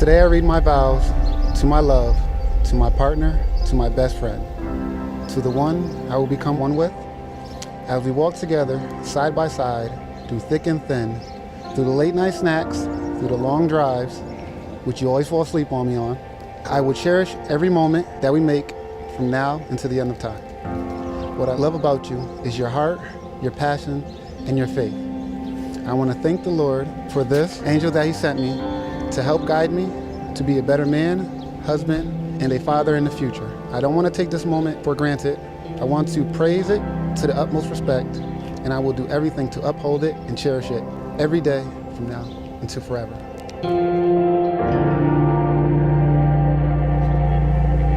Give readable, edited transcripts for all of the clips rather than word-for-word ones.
Today I read my vows to my love, to my partner, to my best friend, to the one I will become one with, as we walk together, side by side, through thick and thin, through the late night snacks, through the long drives, which you always fall asleep on me on. I will cherish every moment that we make from now until the end of time. What I love about you is your heart, your passion, and your faith. I want to thank the Lord for this angel that he sent me to help guide me to be a better man, husband, and a father in the future. I don't want to take this moment for granted. I want to praise it to the utmost respect, and I will do everything to uphold it and cherish it every day from now until forever.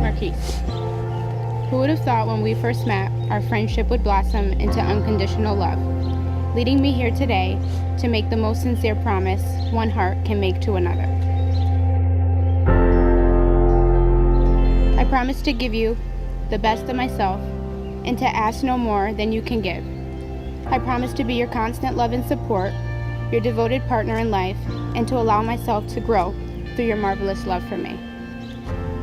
Marquise, who would have thought when we first met, our friendship would blossom into unconditional love, leading me here today to make the most sincere promise one heart can make to another. I promise to give you the best of myself and to ask no more than you can give. I promise to be your constant love and support, your devoted partner in life, and to allow myself to grow through your marvelous love for me.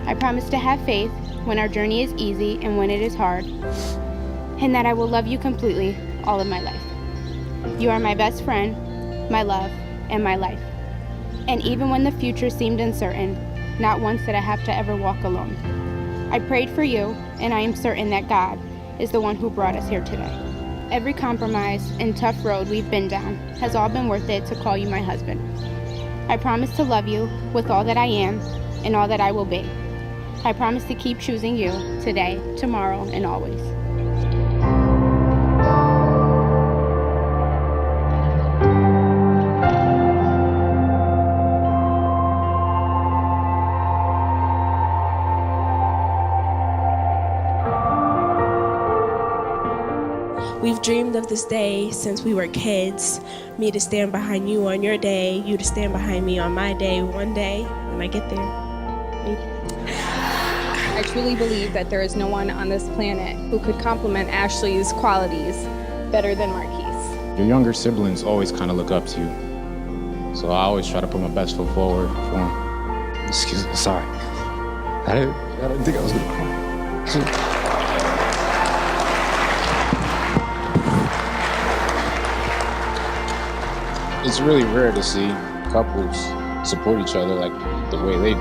I promise to have faith when our journey is easy and when it is hard, and that I will love you completely all of my life. You are my best friend, my love, and my life. And even when the future seemed uncertain, not once did I have to ever walk alone. I prayed for you, and I am certain that God is the one who brought us here today. Every compromise and tough road we've been down has all been worth it to call you my husband. I promise to love you with all that I am and all that I will be. I promise to keep choosing you today, tomorrow, and always. We've dreamed of this day since we were kids. Me to stand behind you on your day, you to stand behind me on my day. One day, when I get there, maybe. I truly believe that there is no one on this planet who could complement Ashley's qualities better than Marquise. Your younger siblings always kind of look up to you. So I always try to put my best foot forward for them. Excuse me, sorry. I didn't think I was gonna cry. It's really rare to see couples support each other like the way they do.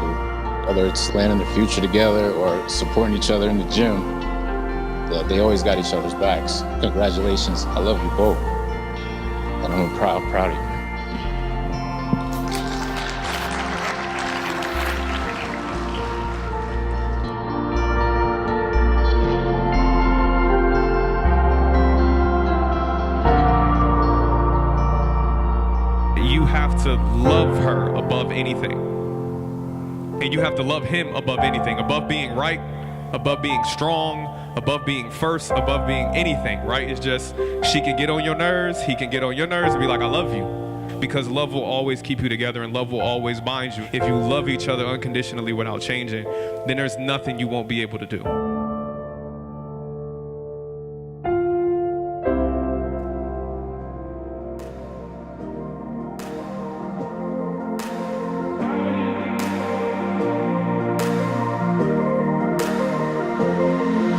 Whether it's planning the future together or supporting each other in the gym, they always got each other's backs. Congratulations, I love you both. And I'm proud of you. You have to love her above anything. And you have to love him above anything, above being right, above being strong, above being first, above being anything, right? It's just, she can get on your nerves, he can get on your nerves and be like, I love you. Because love will always keep you together and love will always bind you. If you love each other unconditionally without changing, then there's nothing you won't be able to do.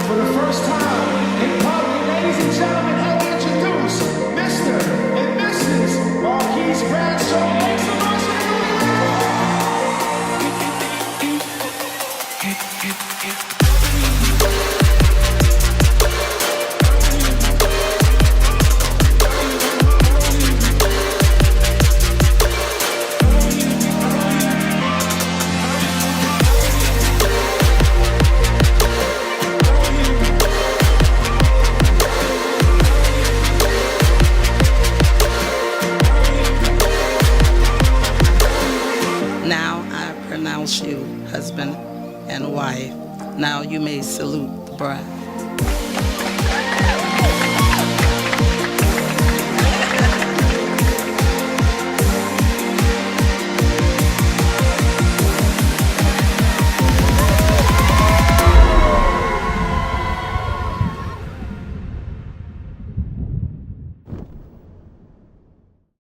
For the first time in public, ladies and gentlemen, help me introduce Mr. and Mrs. Marquise Bradshaw. Make some noise for Now I pronounce you husband and wife. Now you may salute the bride.